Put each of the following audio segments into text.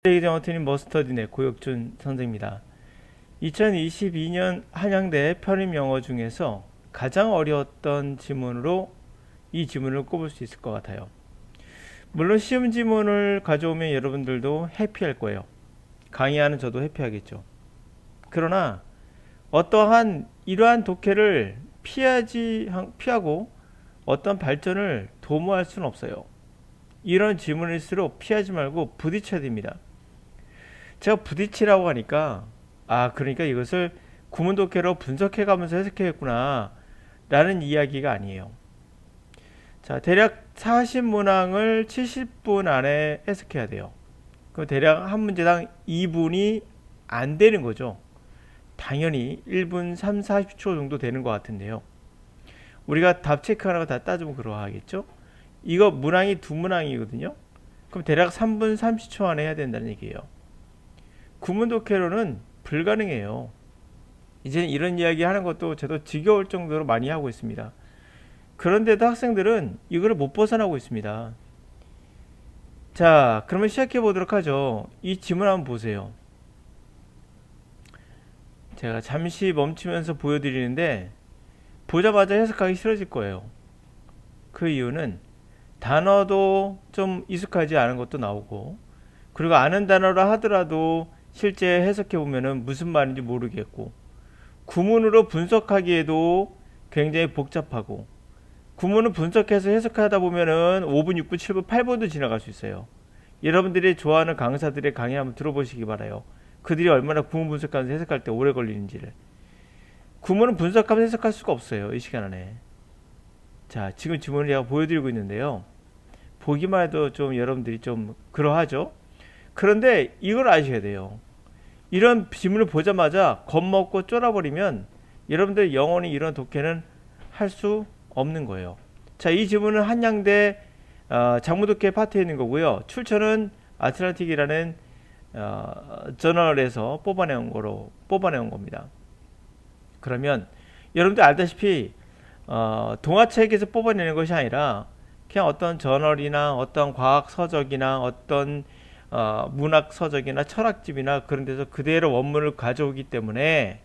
대기정어트님 머스터딘의 고혁준 선생입니다. 2022년 한양대 편입영어 중에서 가장 어려웠던 지문으로 이 지문을 꼽을 수 있을 것 같아요. 물론 쉬운 지문을 가져오면 여러분들도 해피할 거예요. 강의하는 저도 해피하겠죠. 그러나 어떠한 이러한 독해를 피하고 어떤 발전을 도모할 수는 없어요. 이런 지문일수록 피하지 말고 부딪혀야 됩니다. 제가 부딪히라고 하니까 그러니까 이것을 구문독해로 분석해가면서 해석해야겠구나 라는 이야기가 아니에요. 자, 대략 40문항을 70분 안에 해석해야 돼요. 그럼 대략 한 문제당 2분이 안 되는 거죠. 당연히 1분 3, 40초 정도 되는 것 같은데요. 우리가 답 체크하는 거 다 따지면 그러하겠죠. 이거 문항이 두 문항이거든요. 그럼 대략 3분 30초 안에 해야 된다는 얘기예요. 구문독해로는 불가능해요. 이제는 이런 이야기 하는 것도 저도 지겨울 정도로 많이 하고 있습니다. 그런데도 학생들은 이거를 못 벗어나고 있습니다. 자, 그러면 시작해 보도록 하죠. 이 지문 한번 보세요. 제가 잠시 멈추면서 보여드리는데 보자마자 해석하기 싫어질 거예요. 그 이유는 단어도 좀 익숙하지 않은 것도 나오고, 그리고 아는 단어라 하더라도 실제 해석해 보면은 무슨 말인지 모르겠고, 구문으로 분석하기에도 굉장히 복잡하고, 구문을 분석해서 해석하다 보면은 5분, 6분, 7분, 8분도 지나갈 수 있어요. 여러분들이 좋아하는 강사들의 강의 한번 들어보시기 바라요. 그들이 얼마나 구문 분석하면서 해석할 때 오래 걸리는지를. 구문은 분석하면서 해석할 수가 없어요, 이 시간 안에. 자, 지금 지문을 제가 보여드리고 있는데요. 보기만 해도 좀 여러분들이 좀 그러하죠. 그런데 이걸 아셔야 돼요. 이런 지문을 보자마자 겁먹고 쫄아버리면 여러분들 영원히 이런 독해는 할 수 없는 거예요. 자, 이 지문은 한양대 장문독해 파트에 있는 거고요. 출처는 아틀란틱이라는 저널에서 뽑아내온 겁니다. 그러면 여러분들 알다시피 동화책에서 뽑아내는 것이 아니라 그냥 어떤 저널이나 어떤 과학 서적이나 어떤 문학 서적이나 철학집이나 그런 데서 그대로 원문을 가져오기 때문에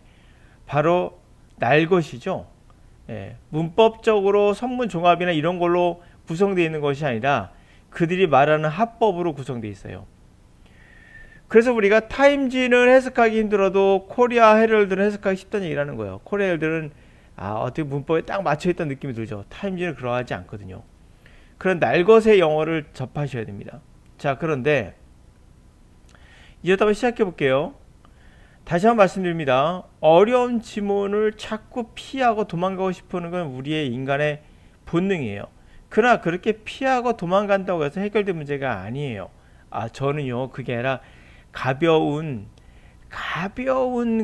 바로 날 것이죠. 예, 문법적으로 선문 종합이나 이런 걸로 구성되어 있는 것이 아니라 그들이 말하는 합법으로 구성되어 있어요. 그래서 우리가 타임지는 해석하기 힘들어도 코리아 헤럴드는 해석하기 쉽다는 얘기를 하는 거예요. 코리아 헤럴드는 어떻게 문법에 딱 맞춰있다는 느낌이 들죠. 타임지는 그러하지 않거든요. 그런 날것의 영어를 접하셔야 됩니다. 자, 그런데 이제부터 한번 시작해 볼게요. 다시 한번 말씀드립니다. 어려운 지문을 자꾸 피하고 도망가고 싶어하는 건 우리의 인간의 본능이에요. 그러나 그렇게 피하고 도망간다고 해서 해결된 문제가 아니에요. 저는요, 그게 아니라 가벼운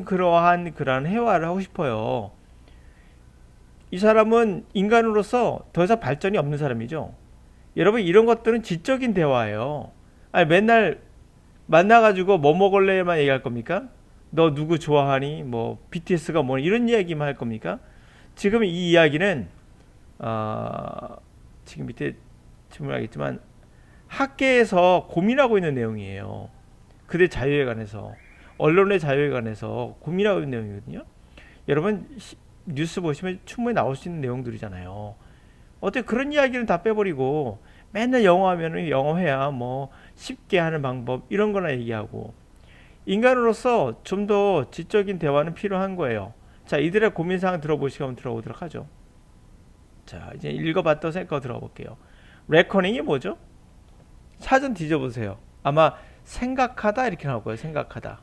그러한 회화를 하고 싶어요. 이 사람은 인간으로서 더 이상 발전이 없는 사람이죠. 여러분, 이런 것들은 지적인 대화예요. 맨날 만나가지고 뭐 먹을래만 얘기할 겁니까? 너 누구 좋아하니? 뭐 BTS가 뭐 이런 이야기만 할 겁니까? 지금 이 이야기는 지금 밑에 질문하겠지만 학계에서 고민하고 있는 내용이에요. 그들 자유에 관해서, 언론의 자유에 관해서 고민하고 있는 내용이거든요. 여러분 뉴스 보시면 충분히 나올 수 있는 내용들이잖아요. 어떻게 그런 이야기는 다 빼버리고 맨날 영어 하면은 영어 해야 뭐 쉽게 하는 방법 이런 거나 얘기하고, 인간으로서 좀 더 지적인 대화는 필요한 거예요. 자, 이들의 고민사항 들어보시고 한번 들어보도록 하죠. 자, 이제 읽어봤던 거 들어볼게요. 레커닝이 뭐죠? 사전 뒤져보세요. 아마 생각하다 이렇게 나올 거예요. 생각하다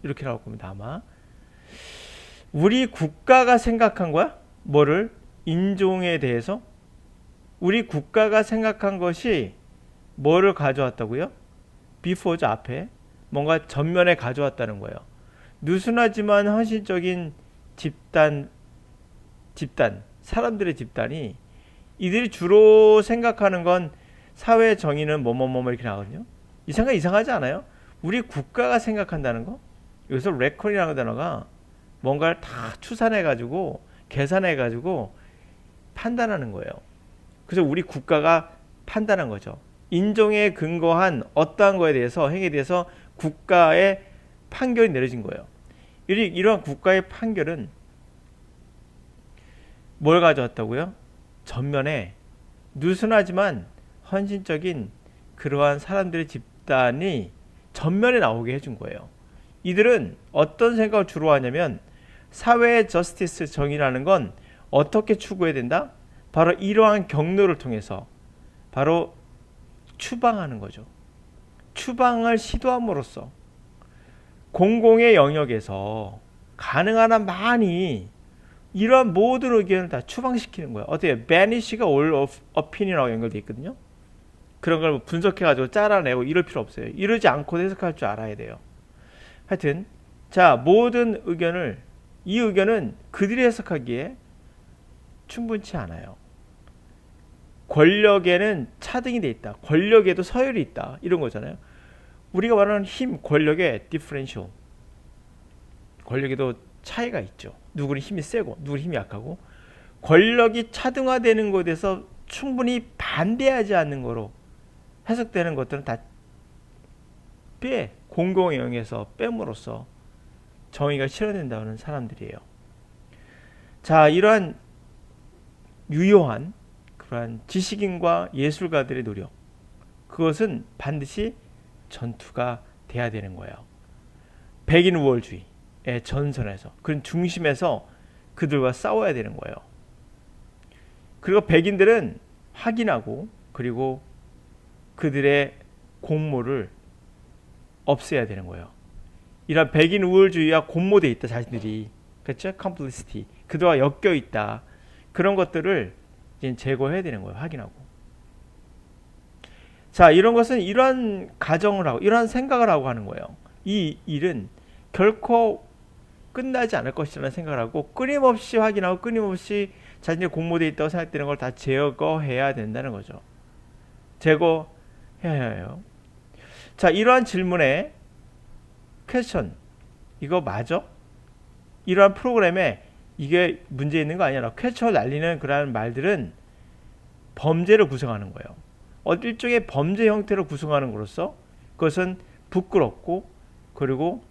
이렇게 나올 겁니다. 아마 우리 국가가 생각한 거야? 뭐를? 인종에 대해서? 우리 국가가 생각한 것이 뭐를 가져왔다고요? before죠. 앞에 뭔가 전면에 가져왔다는 거예요. 느슨하지만 헌신적인 집단, 사람들의 집단이, 이들이 주로 생각하는 건 사회 정의는 뭐뭐뭐 이렇게 나거든요. 이 생각 이상하지 않아요? 우리 국가가 생각한다는 거? 여기서 레컨이라는 단어가 뭔가를 다 추산해가지고 계산해가지고 판단하는 거예요. 그래서 우리 국가가 판단한 거죠. 인종에 근거한 어떠한 거에 대해서 행위에 대해서 국가의 판결이 내려진 거예요. 이러한 국가의 판결은 뭘 가져왔다고요? 전면에 느슨하지만 헌신적인 그러한 사람들의 집단이 전면에 나오게 해준 거예요. 이들은 어떤 생각을 주로 하냐면 사회의 저스티스 정의라는 건 어떻게 추구해야 된다? 바로 이러한 경로를 통해서 바로 추방하는 거죠. 추방을 시도함으로써 공공의 영역에서 가능한 한 많이 이러한 모든 의견을 다 추방시키는 거예요. 어떻게 banish가 all of opinion하고 연결되어 있거든요. 그런 걸 분석해가지고 짜라내고 이럴 필요 없어요. 이러지 않고 해석할 줄 알아야 돼요. 하여튼 자, 모든 의견을, 이 의견은 그들이 해석하기에 충분치 않아요. 권력에는 차등이 돼 있다. 권력에도 서열이 있다. 이런 거잖아요. 우리가 말하는 힘, 권력의 differential. 권력에도 차이가 있죠. 누구는 힘이 세고 누구는 힘이 약하고, 권력이 차등화되는 것에 대해서 충분히 반대하지 않는 거로 해석되는 것들은 다 공공의 영역에서 뺨으로써 정의가 실현된다는 사람들이에요. 자, 이러한 유효한 그러한 지식인과 예술가들의 노력, 그것은 반드시 전투가 돼야 되는 거예요. 백인 우월주의의 전선에서, 그 중심에서 그들과 싸워야 되는 거예요. 그리고 백인들은 확인하고 그리고 그들의 공모를 없애야 되는 거예요. 이런 백인 우월주의와 공모되어 있다, 자신들이. 그렇죠? complicity. 그들과 엮여 있다. 그런 것들을 이제 제거해야 되는 거예요. 확인하고. 자, 이런 것은 이러한 가정을 하고 이러한 생각을 하고 하는 거예요. 이 일은 결코 끝나지 않을 것이라는 생각을 하고 끊임없이 확인하고 끊임없이 자신의 공모되어 있다고 생각되는 걸 다 제거해야 된다는 거죠. 제거해야 해요. 자, 이러한 질문에 퀘스천, 이거 맞아? 이러한 프로그램에 이게 문제 있는 거 아니야? 퀘스천을 날리는 그러한 말들은 범죄를 구성하는 거예요. 일종의 범죄 형태로 구성하는 것으로서 그것은 부끄럽고 그리고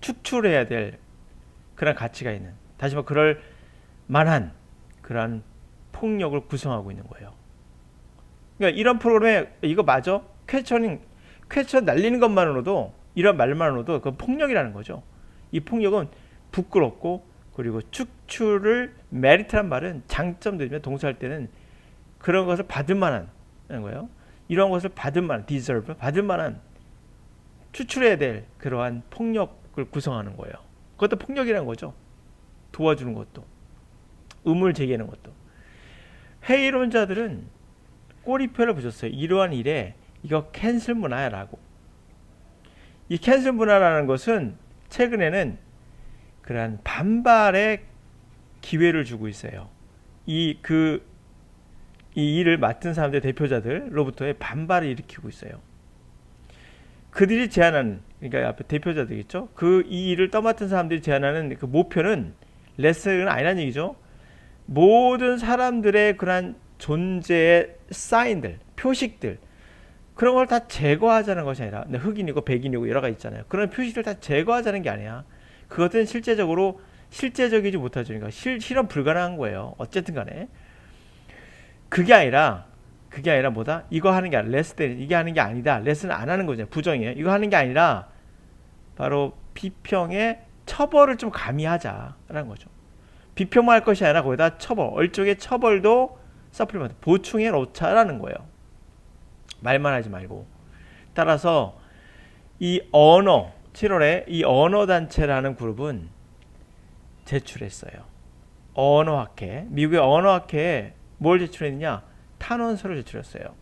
축출해야 될 그런 가치가 있는, 다시 말해 그럴 만한 그러한 폭력을 구성하고 있는 거예요. 그러니까 이런 프로그램에 이거 맞아? 퀘스천 날리는 것만으로도, 이런 말만으로도 그 폭력이라는 거죠. 이 폭력은 부끄럽고 그리고 축출을, 메리트란 말은 장점들이면 동사할 때는 그런 것을 받을 만한 거예요. 이런 것을 받을 만한, deserve, 받을 만한, 추출해야 될 그러한 폭력을 구성하는 거예요. 그것도 폭력이라는 거죠. 도와주는 것도, 의문을 제기하는 것도. 회의론자들은 꼬리표를 붙였어요. 이러한 일에 이거 캔슬 문화야라고. 이 캔슬 문화라는 것은 최근에는 그러한 반발의 기회를 주고 있어요. 이 일을 맡은 사람들, 대표자들로부터의 반발을 일으키고 있어요. 그들이 제안하는, 그러니까 앞에 대표자들이겠죠. 이 일을 떠맡은 사람들이 제안하는 그 목표는 레슨은 아니라는 얘기죠. 모든 사람들의 그러한 존재의 사인들, 표식들, 그런 걸 다 제거하자는 것이 아니라, 흑인이고 백인이고 여러 가지 있잖아요. 그런 표식들 다 제거하자는 게 아니야. 그것은 실제적이지 못하죠. 그러니까 실현 불가능한 거예요. 어쨌든 간에. 그게 아니라 뭐다? 이거 하는 게 아니라, 이게 하는 게 아니다. 레슨은 안 하는 거죠. 부정이에요. 이거 하는 게 아니라 바로 비평의 처벌을 좀 가미하자라는 거죠. 비평만 할 것이 아니라 거기다 처벌, 일종의 처벌도 서플리먼트, 보충해 놓자라는 거예요. 말만 하지 말고. 따라서 이 7월에 이 언어단체라는 그룹은 제출했어요. 언어학회, 미국의 언어학회에 뭘 제출했느냐? 탄원서를 제출했어요.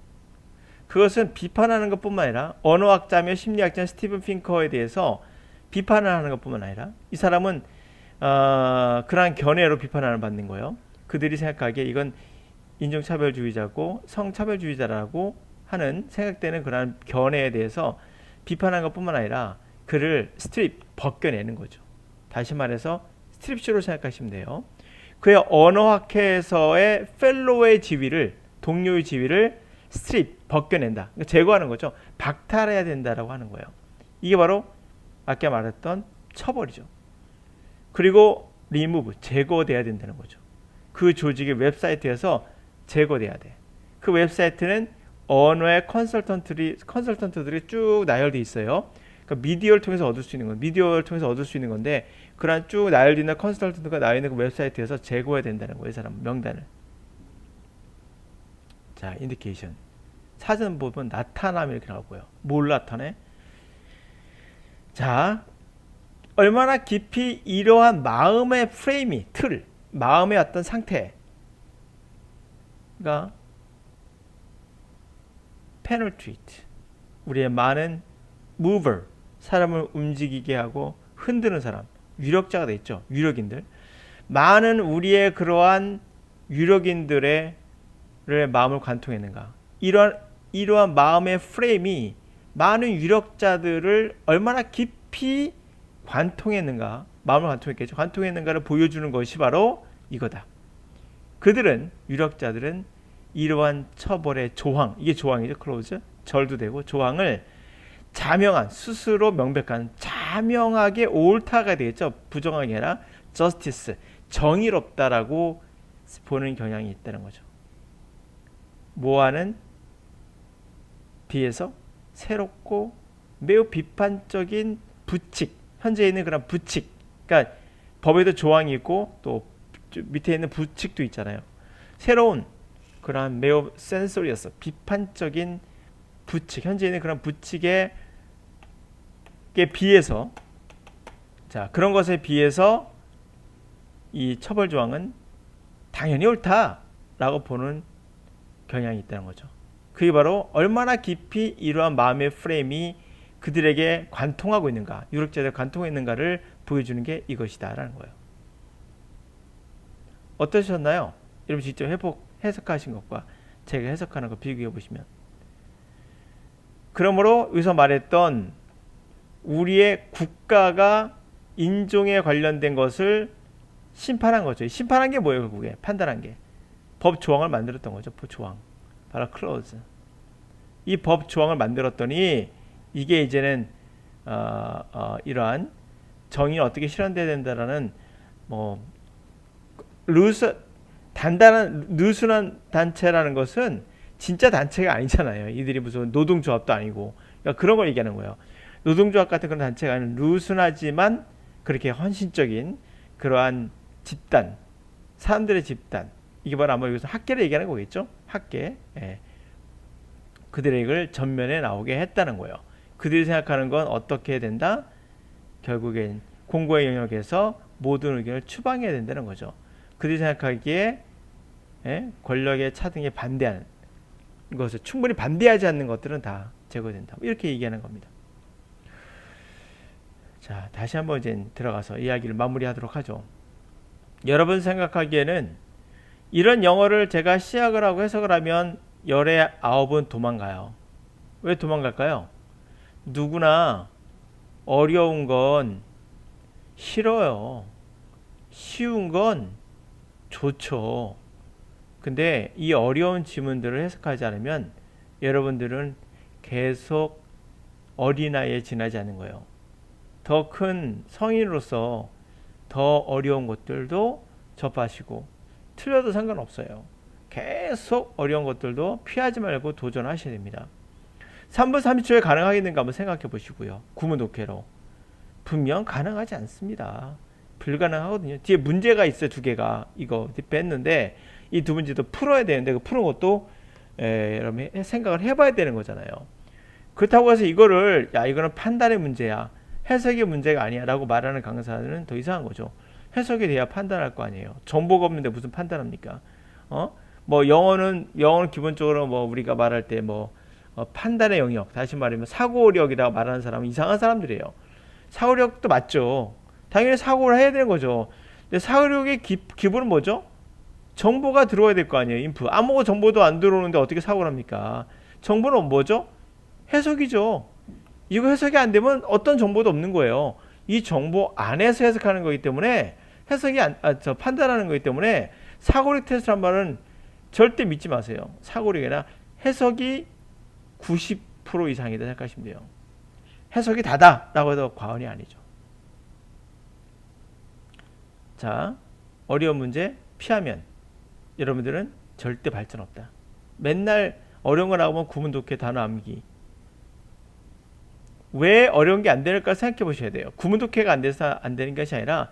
그것은 비판하는 것뿐만 아니라, 언어학자며 심리학자 스티븐 핑커에 대해서 비판을 하는 것뿐만 아니라, 이 사람은 그러한 견해로 비판을 받는 거예요. 그들이 생각하기에 이건 인종차별주의자고 성차별주의자라고 하는 생각되는 그러한 견해에 대해서 비판한 것뿐만 아니라 그를 벗겨내는 거죠. 다시 말해서 스트립쇼로 생각하시면 돼요. 그의 언어학회에서의 펠로우의 지위를, 동료의 지위를 strip, 벗겨낸다. 그러니까 제거하는 거죠. 박탈해야 된다라고 하는 거예요. 이게 바로 아까 말했던 처벌이죠. 그리고 remove, 제거돼야 된다는 거죠. 그 조직의 웹사이트에서 제거돼야 돼. 그 웹사이트는 언어의 컨설턴트들이 쭉 나열돼 있어요. 그러니까 미디어를 통해서 얻을 수 있는 건 미디어를 통해서 얻을 수 있는 건데 그런 쭉 나열되는 컨설턴트가 나와 있는 그 웹사이트에서 제거해야 된다는 거예요. 이 사람 명단을. 자, 인디케이션. 사전 보면 나타남 이렇게 나오고요. 뭘 나타내? 자, 얼마나 깊이 이러한 마음의 프레임이 마음의 어떤 상태가 penetrate, 우리의 많은 mover, 사람을 움직이게 하고 흔드는 사람, 유력자가 돼 있죠. 유력인들. 많은 우리의 그러한 유력인들의 마음을 관통했는가. 이러한 마음의 프레임이 많은 유력자들을 얼마나 깊이 관통했는가, 마음을 관통했겠죠. 관통했는가를 보여주는 것이 바로 이거다. 유력자들은 이러한 처벌의 조항, 이게 조항이죠. 클로즈, 절도 되고 조항을 자명한, 스스로 명백한, 자명하게 옳다가 되겠죠. 부정하게 아니라 justice, 정의롭다라고 보는 경향이 있다는 거죠. 뭐와는 비해서 새롭고 매우 비판적인 부칙, 현재 있는 그런 부칙, 그러니까 법에도 조항이 있고 또 밑에 있는 부칙도 있잖아요. 새로운 그런 매우 센소리어스, 비판적인 부칙, 현재 있는 그런 부칙에 비해서, 자, 그런 것에 비해서 이 처벌 조항은 당연히 옳다라고 보는 경향이 있다는 거죠. 그게 바로 얼마나 깊이 이러한 마음의 프레임이 그들에게 관통하고 있는가, 유력자들 관통하고 있는가를 보여주는 게 이것이다 라는 거예요. 어떠셨나요? 여러분 직접 해석하신 것과 제가 해석하는 거 비교해 보시면, 그러므로 여기서 말했던 우리의 국가가 인종에 관련된 것을 심판한 거죠. 심판한 게 뭐예요? 결국에 판단한 게 법 조항을 만들었던 거죠. 법 조항, 바로 클로즈. 이 법 조항을 만들었더니 이게 이제는 이러한 정의는 어떻게 실현돼야 된다라는 단단한 느슨한 단체라는 것은 진짜 단체가 아니잖아요. 이들이 무슨 노동조합도 아니고, 그러니까 그런 걸 얘기하는 거예요. 노동조합 같은 그런 단체가 아닌 루슨하지만 그렇게 헌신적인 그러한 집단, 사람들의 집단, 이게 바로 아마 여기서 학계를 얘기하는 거겠죠. 학계. 예. 그들의 전면에 나오게 했다는 거예요. 그들이 생각하는 건 어떻게 해야 된다? 결국엔 공고의 영역에서 모든 의견을 추방해야 된다는 거죠. 그들이 생각하기에 권력의 차등에 반대하는 것을, 충분히 반대하지 않는 것들은 다 제거된다. 이렇게 얘기하는 겁니다. 자, 다시 한번 이제 들어가서 이야기를 마무리하도록 하죠. 여러분 생각하기에는 이런 영어를 제가 시작을 하고 해석을 하면 열의 9은 도망가요. 왜 도망갈까요? 누구나 어려운 건 싫어요. 쉬운 건 좋죠. 근데 이 어려운 지문들을 해석하지 않으면 여러분들은 계속 어린아이에 지나지 않는 거예요. 더 큰 성인으로서 더 어려운 것들도 접하시고 틀려도 상관없어요. 계속 어려운 것들도 피하지 말고 도전하셔야 됩니다. 3분 30초에 가능하겠는가 한번 생각해 보시고요. 구문 독해로. 분명 가능하지 않습니다. 불가능하거든요. 뒤에 문제가 있어요. 2개가. 이거 뺐는데 이 두 문제도 풀어야 되는데 그 푸는 것도 여러분 생각을 해봐야 되는 거잖아요. 그렇다고 해서 이거를 이거는 판단의 문제야, 해석의 문제가 아니야 라고 말하는 강사는 더 이상한 거죠. 해석에 대해 판단할 거 아니에요. 정보가 없는데 무슨 판단합니까? 영어는 기본적으로 우리가 말할 때 판단의 영역, 다시 말하면 사고력이라고 말하는 사람은 이상한 사람들이에요. 사고력도 맞죠. 당연히 사고를 해야 되는 거죠. 근데 사고력의 기본은 뭐죠? 정보가 들어와야 될 거 아니에요. 인풋. 아무 정보도 안 들어오는데 어떻게 사고를 합니까? 정보는 뭐죠? 해석이죠. 이거 해석이 안 되면 어떤 정보도 없는 거예요. 이 정보 안에서 해석하는 거기 때문에 판단하는 거기 때문에 사고력 테스트란 말은 절대 믿지 마세요. 사고력이나 해석이 90% 이상이다 생각하시면 돼요. 해석이 다다라고 해도 과언이 아니죠. 자, 어려운 문제 피하면 여러분들은 절대 발전 없다. 맨날 어려운 거 나오면 구문독해 단어 암기. 왜 어려운 게 안 될까 생각해 보셔야 돼요. 구문독해가 안 돼서 안 되는 것이 아니라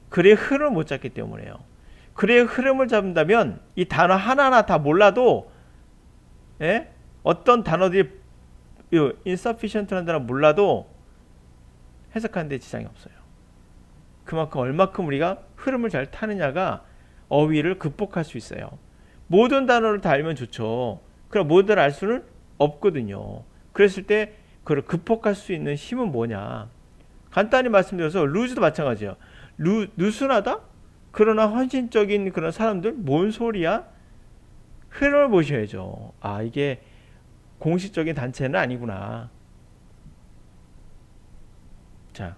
글의 흐름을 못 잡기 때문에요. 글의 흐름을 잡는다면 이 단어 하나하나 다 몰라도 예? 어떤 단어들이 insufficient라는 단어 몰라도 해석하는 데 지장이 없어요. 그만큼 얼마큼 우리가 흐름을 잘 타느냐가 어휘를 극복할 수 있어요. 모든 단어를 다 알면 좋죠. 그럼 모든 단어를 알 수는 없거든요. 그랬을 때 그걸 극복할 수 있는 힘은 뭐냐? 간단히 말씀드려서 루즈도 마찬가지예요. 느슨하다? 그러나 헌신적인 그런 사람들 뭔 소리야? 흐름을 보셔야죠. 아, 이게 공식적인 단체는 아니구나. 자,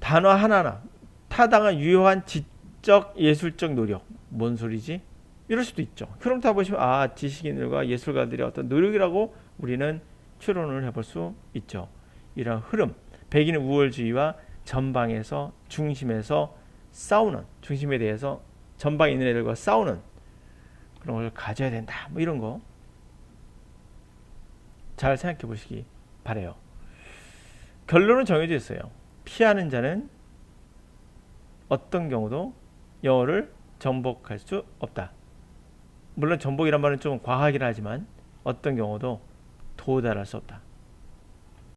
단어 하나하나 타당한 유효한 지적 예술적 노력 뭔 소리지? 이럴 수도 있죠. 흐름 타 보시면 아, 지식인들과 예술가들의 어떤 노력이라고 우리는 추론을 해볼 수 있죠. 이런 흐름, 백인의 우월주의와 전방에서 중심에서 싸우는, 중심에 대해서 전방에 있는 애들과 싸우는 그런 걸 가져야 된다. 뭐 이런 거 잘 생각해 보시기 바래요. 결론은 정해져 있어요. 피하는 자는 어떤 경우도 영어를 정복할 수 없다. 물론 정복이란 말은 좀 과하긴 하지만 어떤 경우도 도달할 수 없다.